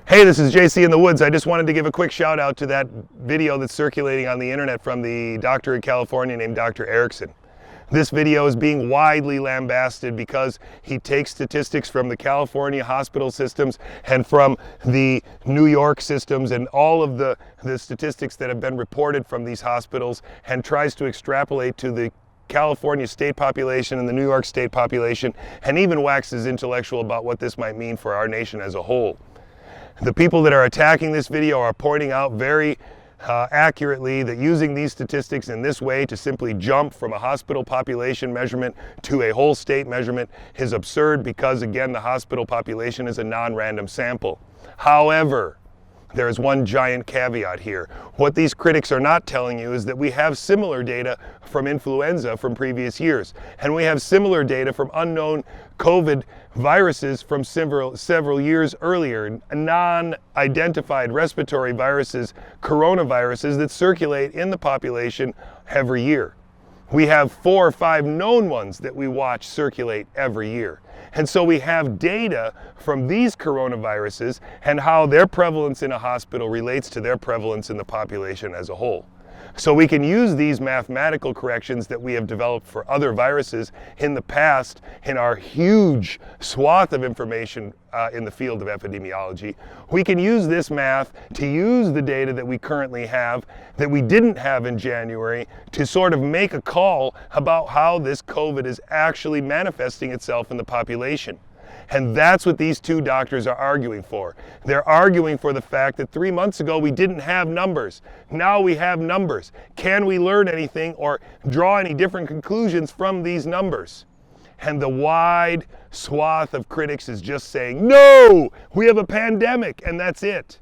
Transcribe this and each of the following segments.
Hey, this is JC in the Woods. I just wanted to give a quick shout out to that video that's circulating on the internet from the doctor in California named Dr. Erickson. This video is being widely lambasted because he takes statistics from the California hospital systems and from the New York systems and all of the statistics that have been reported from these hospitals and tries to extrapolate to the California state population and the New York state population, and even waxes intellectual about what this might mean for our nation as a whole. The people that are attacking this video are pointing out very accurately that using these statistics in this way to simply jump from a hospital population measurement to a whole state measurement is absurd because, again, the hospital population is a non-random sample. However, there is one giant caveat here. What these critics are not telling you is that we have similar data from influenza from previous years, and we have similar data from unknown COVID viruses from several years earlier, non-identified respiratory viruses, coronaviruses that circulate in the population every year. We have 4 or 5 known ones that we watch circulate every year. And so we have data from these coronaviruses and how their prevalence in a hospital relates to their prevalence in the population as a whole. So we can use these mathematical corrections that we have developed for other viruses in the past in our huge swath of information in the field of epidemiology. We can use this math to use the data that we currently have that we didn't have in January to sort of make a call about how this COVID is actually manifesting itself in the population. And that's what these two doctors are arguing for. They're arguing for the fact that 3 months ago we didn't have numbers. Now we have numbers. Can we learn anything or draw any different conclusions from these numbers? And the wide swath of critics is just saying, no, we have a pandemic and that's it.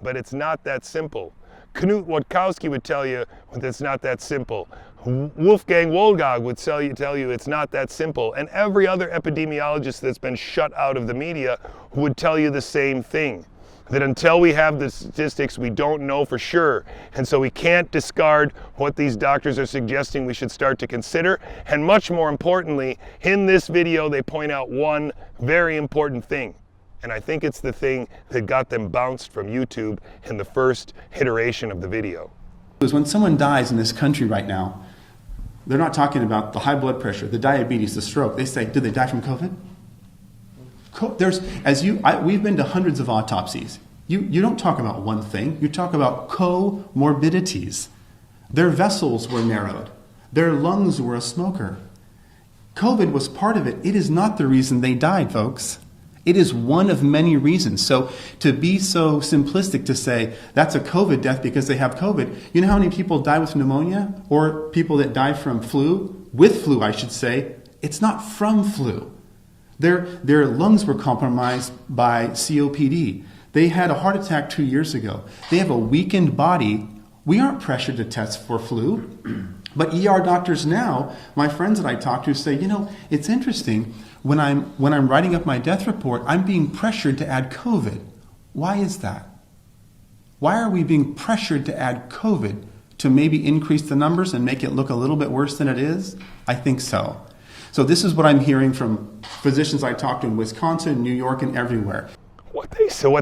But it's not that simple. Knut Wodkowski would tell you that it's not that simple. Wolfgang Wohlgag would tell you it's not that simple. And every other epidemiologist that's been shut out of the media would tell you the same thing. That until we have the statistics, we don't know for sure. And so we can't discard what these doctors are suggesting we should start to consider. And much more importantly, in this video, they point out one very important thing. And I think it's the thing that got them bounced from YouTube in the first iteration of the video. When someone dies in this country right now, they're not talking about the high blood pressure, the diabetes, the stroke. They say, did they die from COVID? We've been to hundreds of autopsies. You don't talk about one thing. You talk about comorbidities. Their vessels were narrowed. Their lungs were a smoker. COVID was part of it. It is not the reason they died, folks. It is one of many reasons. So to be so simplistic to say that's a COVID death because they have COVID, you know how many people die with pneumonia or people that die from flu? With flu, I should say. It's not from flu. Their lungs were compromised by COPD. They had a heart attack 2 years ago. They have a weakened body. We aren't pressured to test for flu. But ER doctors now, my friends that I talk to say, it's interesting. When I'm writing up my death report, I'm being pressured to add COVID. Why is that? Why are we being pressured to add COVID to maybe increase the numbers and make it look a little bit worse than it is? I think so. So this is what I'm hearing from physicians I talk to in Wisconsin, New York, and everywhere. What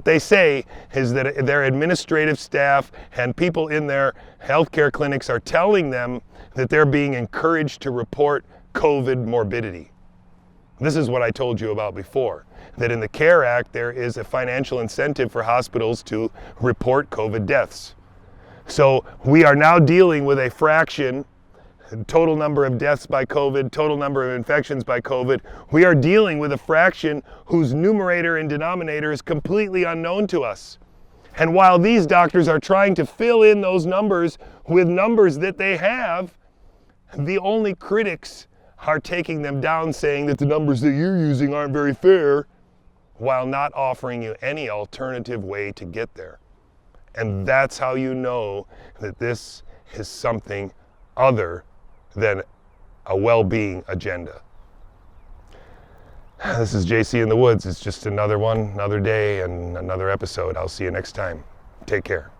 they say is that their administrative staff and people in their healthcare clinics are telling them that they're being encouraged to report COVID morbidity. This is what I told you about before, that in the CARE Act there is a financial incentive for hospitals to report COVID deaths. So we are now dealing with a fraction, total number of deaths by COVID, total number of infections by COVID. We are dealing with a fraction whose numerator and denominator is completely unknown to us. And while these doctors are trying to fill in those numbers with numbers that they have, the only critics are taking them down, saying that the numbers that you're using aren't very fair, while not offering you any alternative way to get there. And that's how you know that this is something other than a well-being agenda. This is JC in the Woods. It's just another day and another episode. I'll see you next time. Take care.